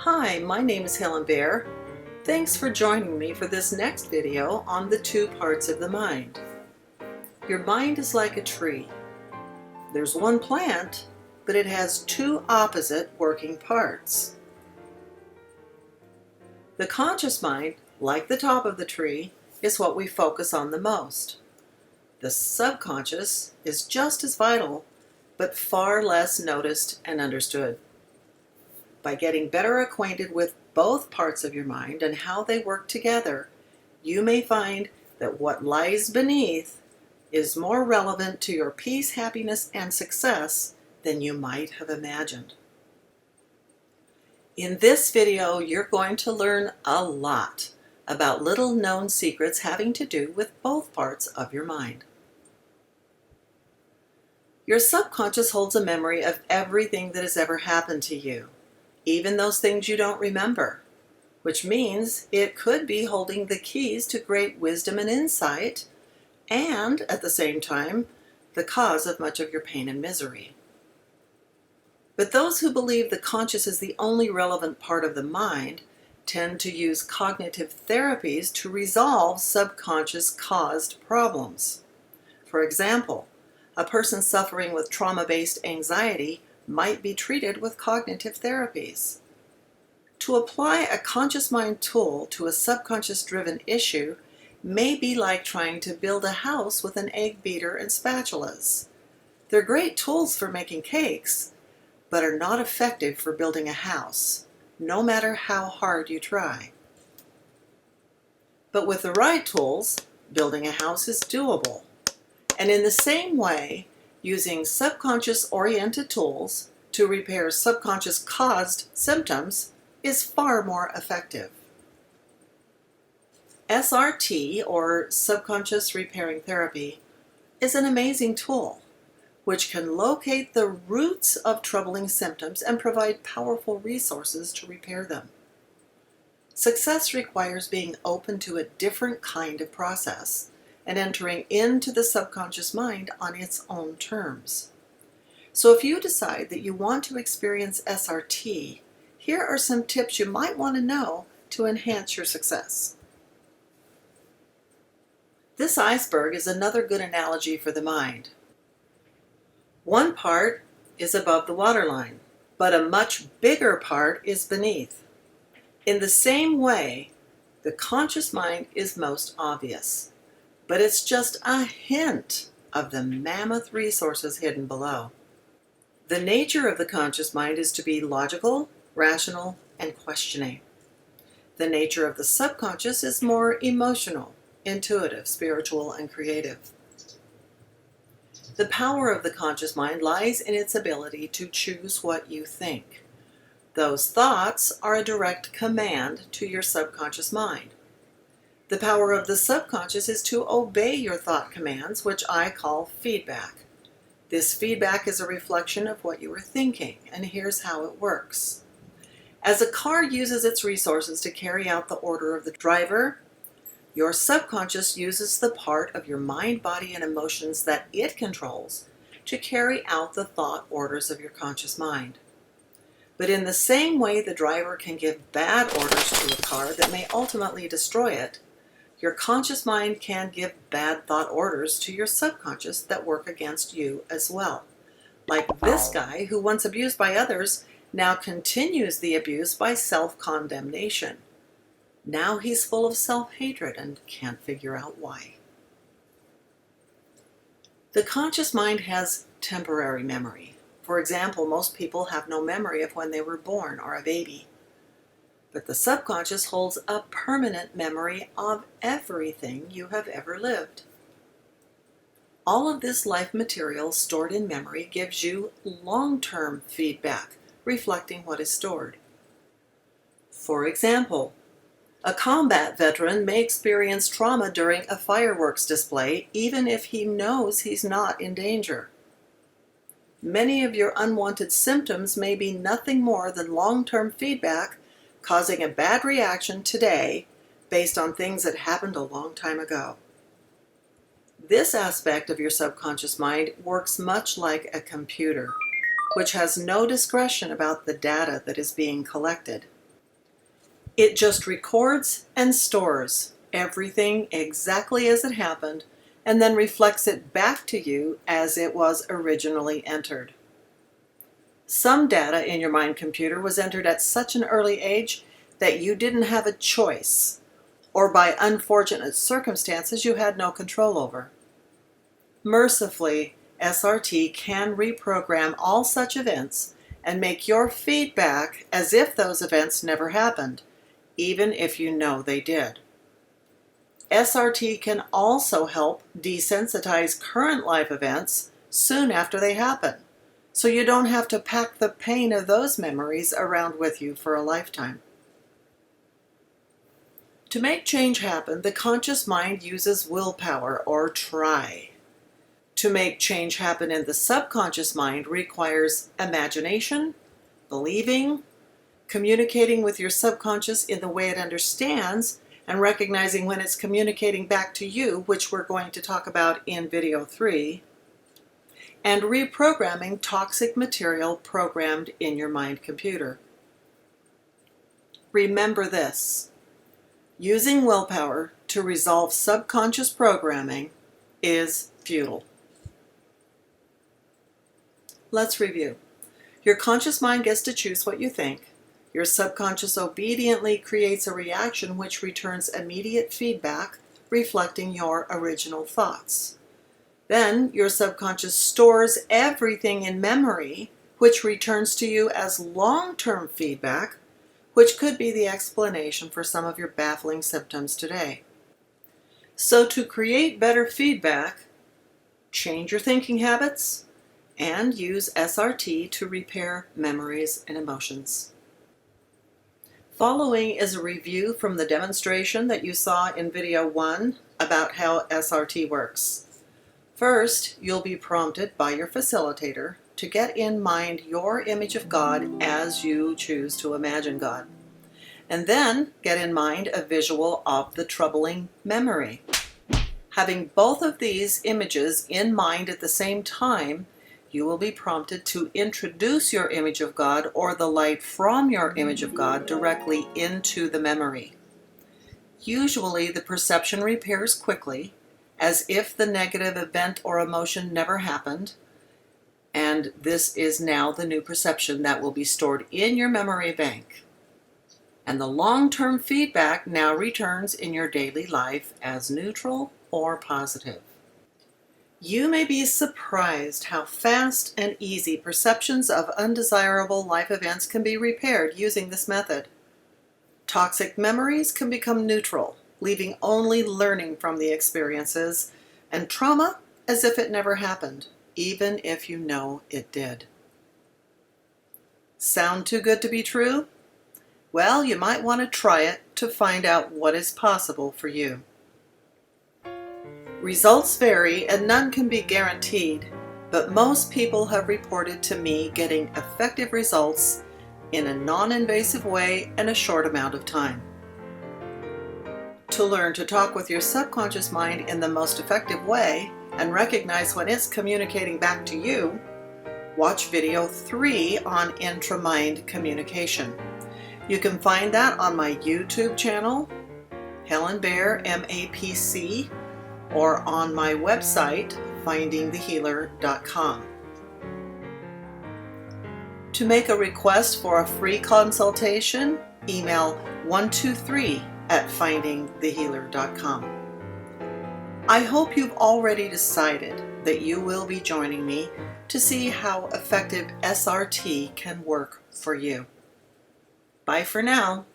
Hi, my name is Helen Bair. Thanks for joining me for this next video on the two parts of the mind. Your mind is like a tree. There's one plant, but it has two opposite working parts. The conscious mind, like the top of the tree, is what we focus on the most. The subconscious is just as vital, but far less noticed and understood. By getting better acquainted with both parts of your mind and how they work together, you may find that what lies beneath is more relevant to your peace, happiness, and success than you might have imagined. In this video, you're going to learn a lot about little-known secrets having to do with both parts of your mind. Your subconscious holds a memory of everything that has ever happened to you, even those things you don't remember, which means it could be holding the keys to great wisdom and insight, and at the same time, the cause of much of your pain and misery. But those who believe the conscious is the only relevant part of the mind tend to use cognitive therapies to resolve subconscious-caused problems. For example, a person suffering with trauma-based anxiety might be treated with cognitive therapies. To apply a conscious mind tool to a subconscious-driven issue may be like trying to build a house with an egg beater and spatulas. They're great tools for making cakes, but are not effective for building a house, no matter how hard you try. But with the right tools, building a house is doable. And in the same way, using subconscious-oriented tools to repair subconscious-caused symptoms is far more effective. SRT, or Subconscious Repairing Therapy, is an amazing tool which can locate the roots of troubling symptoms and provide powerful resources to repair them. Success requires being open to a different kind of process and entering into the subconscious mind on its own terms. So if you decide that you want to experience SRT, here are some tips you might want to know to enhance your success. This iceberg is another good analogy for the mind. One part is above the waterline, but a much bigger part is beneath. In the same way, the conscious mind is most obvious, but it's just a hint of the mammoth resources hidden below. The nature of the conscious mind is to be logical, rational, and questioning. The nature of the subconscious is more emotional, intuitive, spiritual, and creative. The power of the conscious mind lies in its ability to choose what you think. Those thoughts are a direct command to your subconscious mind. The power of the subconscious is to obey your thought commands, which I call feedback. This feedback is a reflection of what you were thinking, and here's how it works. As a car uses its resources to carry out the order of the driver, your subconscious uses the part of your mind, body, and emotions that it controls to carry out the thought orders of your conscious mind. But in the same way the driver can give bad orders to a car that may ultimately destroy it, your conscious mind can give bad thought orders to your subconscious that work against you as well. Like this guy who, once abused by others, now continues the abuse by self-condemnation. Now he's full of self-hatred and can't figure out why. The conscious mind has temporary memory. For example, most people have no memory of when they were born or a baby. But the subconscious holds a permanent memory of everything you have ever lived. All of this life material stored in memory gives you long-term feedback, reflecting what is stored. For example, a combat veteran may experience trauma during a fireworks display, even if he knows he's not in danger. Many of your unwanted symptoms may be nothing more than long-term feedback causing a bad reaction today based on things that happened a long time ago. This aspect of your subconscious mind works much like a computer, which has no discretion about the data that is being collected. It just records and stores everything exactly as it happened and then reflects it back to you as it was originally entered. Some data in your mind computer was entered at such an early age that you didn't have a choice, or by unfortunate circumstances you had no control over. Mercifully, SRT can reprogram all such events and make your feedback as if those events never happened, even if you know they did. SRT can also help desensitize current life events soon after they happen, so you don't have to pack the pain of those memories around with you for a lifetime. To make change happen, the conscious mind uses willpower, or try. To make change happen in the subconscious mind requires imagination, believing, communicating with your subconscious in the way it understands, and recognizing when it's communicating back to you, which we're going to talk about in video 3, and reprogramming toxic material programmed in your mind computer. Remember this: using willpower to resolve subconscious programming is futile. Let's review. Your conscious mind gets to choose what you think. Your subconscious obediently creates a reaction which returns immediate feedback reflecting your original thoughts. Then your subconscious stores everything in memory, which returns to you as long-term feedback, which could be the explanation for some of your baffling symptoms today. So to create better feedback, change your thinking habits and use SRT to repair memories and emotions. Following is a review from the demonstration that you saw in video 1 about how SRT works. First, you'll be prompted by your facilitator to get in mind your image of God as you choose to imagine God. And then get in mind a visual of the troubling memory. Having both of these images in mind at the same time, you will be prompted to introduce your image of God or the light from your image of God directly into the memory. Usually the perception repairs quickly, as if the negative event or emotion never happened, and this is now the new perception that will be stored in your memory bank. And the long-term feedback now returns in your daily life as neutral or positive. You may be surprised how fast and easy perceptions of undesirable life events can be repaired using this method. Toxic memories can become neutral, leaving only learning from the experiences, and trauma as if it never happened, even if you know it did. Sound too good to be true? Well, you might want to try it to find out what is possible for you. Results vary and none can be guaranteed, but most people have reported to me getting effective results in a non-invasive way in a short amount of time. To learn to talk with your subconscious mind in the most effective way and recognize when it's communicating back to you, watch video 3 on intra-mind communication. You can find that on my YouTube channel, Helen Bair MAPC, or on my website, findingthehealer.com. To make a request for a free consultation, email 123@findingthehealer.com. I hope you've already decided that you will be joining me to see how effective SRT can work for you. Bye for now.